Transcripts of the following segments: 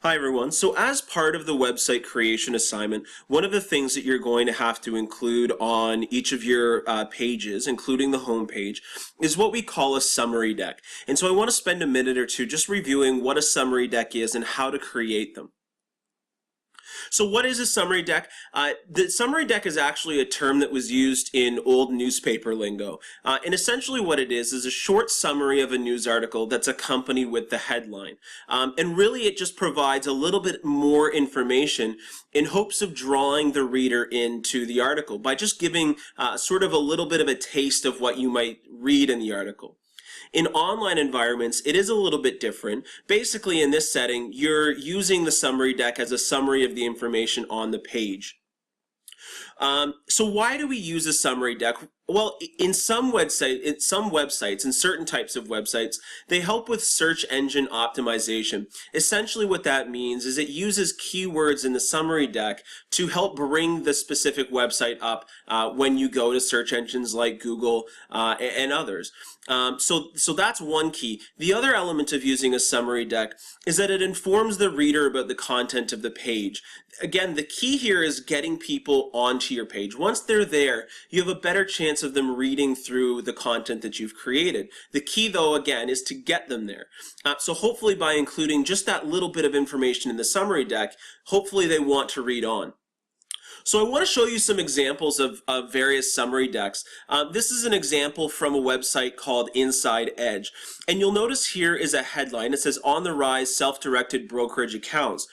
Hi everyone. So as part of the website creation assignment, one of the things that you're going to have to include on each of your pages, including the home page, is what we call a summary deck. And so I want to spend a minute or two just reviewing what a summary deck is and how to create them. So what is a summary deck? The summary deck is actually a term that was used in old newspaper lingo. And essentially what it is a short summary of a news article that's accompanied with the headline. And really it just provides a little bit more information in hopes of drawing the reader into the article by just giving sort of a little bit of a taste of what you might read in the article. In online environments, it is a little bit different. Basically, in this setting, you're using the summary deck as a summary of the information on the page. So why do we use a summary deck? Well, in some websites, in certain types of websites, they help with search engine optimization. Essentially what that means is it uses keywords in the summary deck to help bring the specific website up when you go to search engines like Google and others. So that's one key. The other element of using a summary deck is that it informs the reader about the content of the page. Again, the key here is getting people onto your page. Once they're there, you have a better chance of them reading through the content that you've created. The key, though, again, is to get them there. So hopefully by including just that little bit of information in the summary deck, hopefully they want to read on. So I want to show you some examples of various summary decks. This is an example from a website called Inside Edge. And you'll notice here is a headline. It says, "On the Rise, Self-Directed Brokerage Accounts."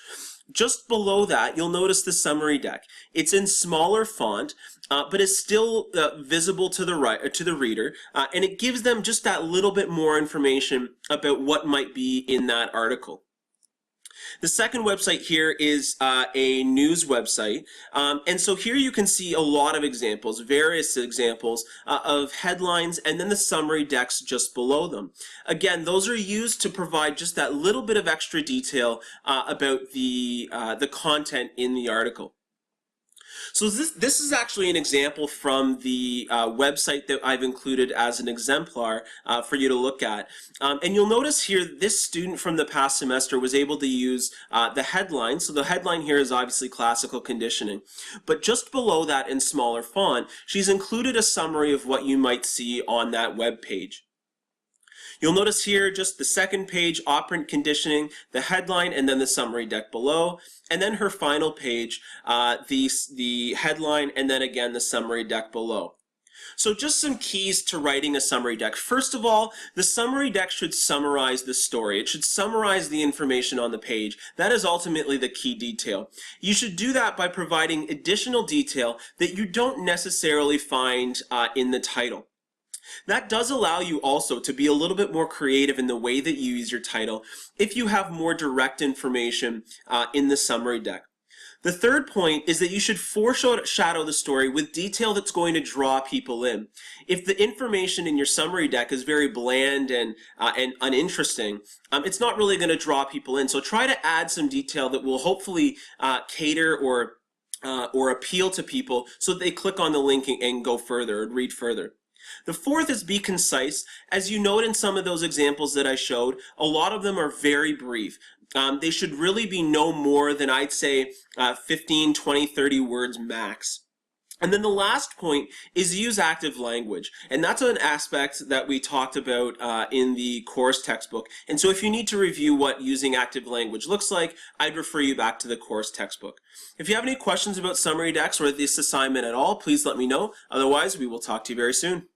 Just below that, you'll notice the summary deck. It's in smaller font, but it's still visible to the reader, and it gives them just that little bit more information about what might be in that article. The second website here is a news website, and so here you can see a lot of examples, various examples of headlines and then the summary decks just below them. Again, those are used to provide just that little bit of extra detail about the content in the article. So this is actually an example from the website that I've included as an exemplar for you to look at. And you'll notice here this student from the past semester was able to use the headline. So the headline here is obviously classical conditioning. But just below that in smaller font, she's included a summary of what you might see on that web page. You'll notice here just the second page, operant conditioning, the headline, and then the summary deck below. And then her final page, the headline, and then again the summary deck below. So just some keys to writing a summary deck. First of all, the summary deck should summarize the story. It should summarize the information on the page. That is ultimately the key detail. You should do that by providing additional detail that you don't necessarily find in the title. That does allow you also to be a little bit more creative in the way that you use your title if you have more direct information in the summary deck. The third point is that you should foreshadow the story with detail that's going to draw people in. If the information in your summary deck is very bland and uninteresting, it's not really going to draw people in. So try to add some detail that will hopefully cater or appeal to people so that they click on the link and go further and read further. The fourth is be concise. As you note in some of those examples that I showed, a lot of them are very brief. They should really be no more than, I'd say, 15, 20, 30 words max. And then the last point is use active language. And that's an aspect that we talked about in the course textbook. And so if you need to review what using active language looks like, I'd refer you back to the course textbook. If you have any questions about summary decks or this assignment at all, please let me know. Otherwise, we will talk to you very soon.